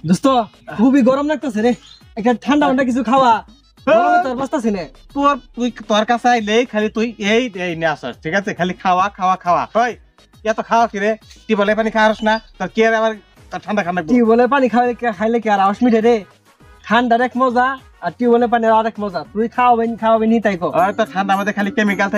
দোস্ত খুবই গরম লাগতেছে রে, একটা ঠান্ডা ঠান্ডা কিছু খাওয়া। গরমে তোর বসতাছি না। তোর কাছে আইলেই খালি তুই এই এই নিয়ে আসস, ঠিক আছে? খালি খাওয়া খাওয়া খাওয়া। হয় এত খাওয়া কি রে? টিউবওয়েলের পানি খাওয়াস না? তোর কি আবার ঠান্ডা খান্না? টিউবওয়েলের পানি খাইলে কি আর আওয়াজ মিঠে রে? ঠান্ডার এক মজা আর টিউবওয়েলের পানির আরেক মজা। তুই খাওয়াবেন নি তাই কো। তো ঠান্ডা মধ্যে খালি কেমিক্যাল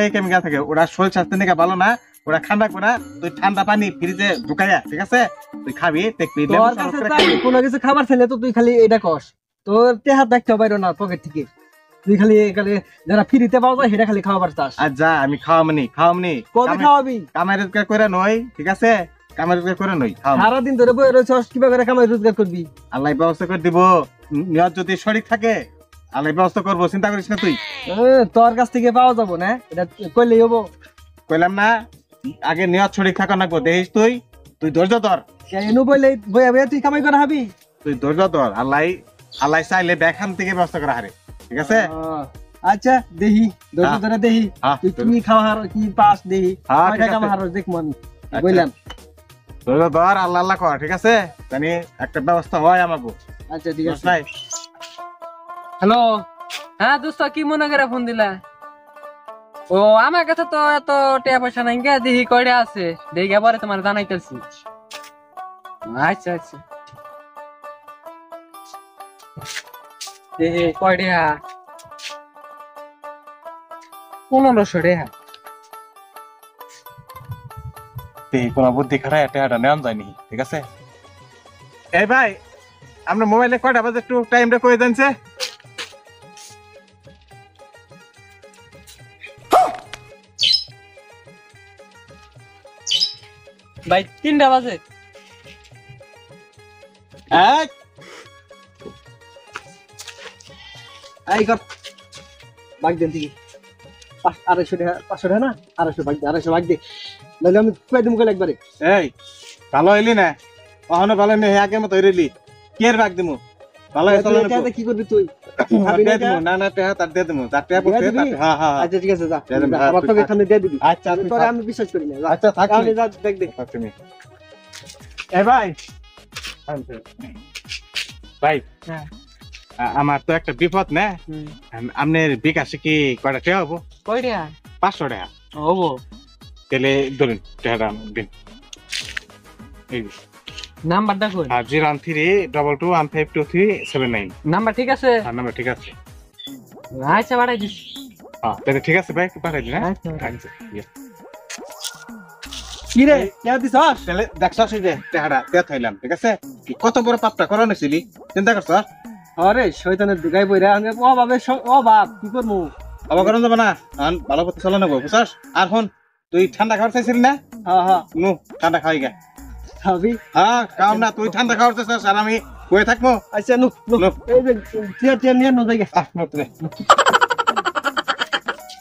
থাকে। ওরা শরীর স্বাস্থ্যের দিকে ভালো না, ওরা ঠান্ডা করে। তুই ঠান্ডা পানি ফ্রিজে ঢুকাইয়া, ঠিক আছে? তুই খাবি, দেখবি তোর কাছে কোনো কিছু খাবার খেলে তো তুই খালি এটা কস। তোর টেহার দেখতে পাইরো না পকেট থেকে। তুই খালি যারা ফ্রিতে পাওয়া যায় সেটা খালি খাওয়াবার চাস। আর যা, আমি খাওয়ামনি কবে খাওয়াবি? কামাই রোজগার করে নই, ঠিক আছে? কামাই রোজগার করে নই। সারাদিন ধরে বই রয়েছস, কিভাবে করে কামাই রোজগার করবি? আল্লাহ ব্যবস্থা করে দিব। নিয়ত যদি সঠিক থাকে আল্লাহ ব্যবস্থা করবো, চিন্তা করিস না তুই। তোর কাছ থেকে পাওয়া যাবো না, এটা কইলেই হবো। কইলাম না আগে নিয়ত সঠিক থাকা লাগবো। দেখিস তুই ধৈর্য ধর। এনু বইলে বইয়া বইয়া তুই কামাই করা হবি। তুই ধৈর্য ধর। আল্লাহ চাইলে ব্যাখান থেকে ব্যবস্থা করা হারে, ঠিক আছে? আচ্ছা দেখি, ধৈর্য ধরে দেখি তুই খাওয়া কি পাস দেখি। দেখবো আমি, বললাম ধৈর্য ধর, আল্লাহ আল্লাহ কর, ঠিক আছে? জানি একটা ব্যবস্থা হয় আমাকে। আচ্ছা ঠিক আছে। হ্যালো, হ্যাঁ দোস্ত, কি মনে করে ফোন দিলা? ও আমার কাছে তো এত টাকা পয়সা নাই, দেখি কয়টা আছে, দেখি পরে তোমার জানাইতেছি। আচ্ছা আচ্ছা, কয়টা? 1500 টাকা। কোন বুদ্ধি খারাপ টাকাটা নেওয়া যায়নি, ঠিক আছে? এই ভাই, আপনার মোবাইলে কয়টা বাজে একটু টাইমটা কয়ে জানছে? ভাই 3টা বাজে। এই কর বাগ দেন থেকে 250 টাকা, 500 টাকা না, 250 বাগ দে, নাহলে আমি কয়ে দেবো একবারে। এই ভালো হইলি না? কখনো ভালো নেই, আগের মতো হইলি। কি এর ভাগ দিমু? ভালো হয়েছে কি করবি তুই? না তার দিয়ে দিমু। তার টাকা পড়ছে। হ্যাঁ হ্যাঁ, আচ্ছা ঠিক আছে, যা আমার তোকে এখানে দিয়ে দিবি। আচ্ছা তোরে আমি বিশ্বাস করি না। আচ্ছা থাক, আমি যা দেখ দেখ তুমি। এই ভাই হ্যাঁ, আমার তো একটা বিপদ না। আপনার বিকাশে কি কয়টা টাকা হবো? কয়টা? 500 টাকা হবো। তাহলে ধরুন টাকাটা দিন। এই নাম্বারটা কই? 01322152379। নাম্বার ঠিক আছে? হ্যাঁ, নাম্বার ঠিক আছে। আচ্ছা পাঠাই দিস। হ্যাঁ তাহলে ঠিক আছে ভাই, পাঠাই দিন। হ্যাঁ আচ্ছা। কি রে কেন দিছ? তাহলে দেখছস এই যে টাকাটা দিয়ে থাইলাম, ঠিক আছে? কত বড় পাপটা করা নিছিলি, চিন্তা করছ? আরে শয়তানের দুগাই বইরা আমি অভাব কি করবো? অবাক করা যাবে না, ভালো পথে চলে নেবো, বুঝছস? আর হন, তুই ঠান্ডা খাওয়ার চাইছিলি না? হ্যাঁ নু ঠান্ডা খাওয়াই গা। খাবি? হ্যাঁ খাও না, তুই ঠান্ডা খাওয়ার চাইছিস আর আমি বয়ে থাকবো। আচ্ছা এই যে টিয়া নিয়ে নো জায়গা।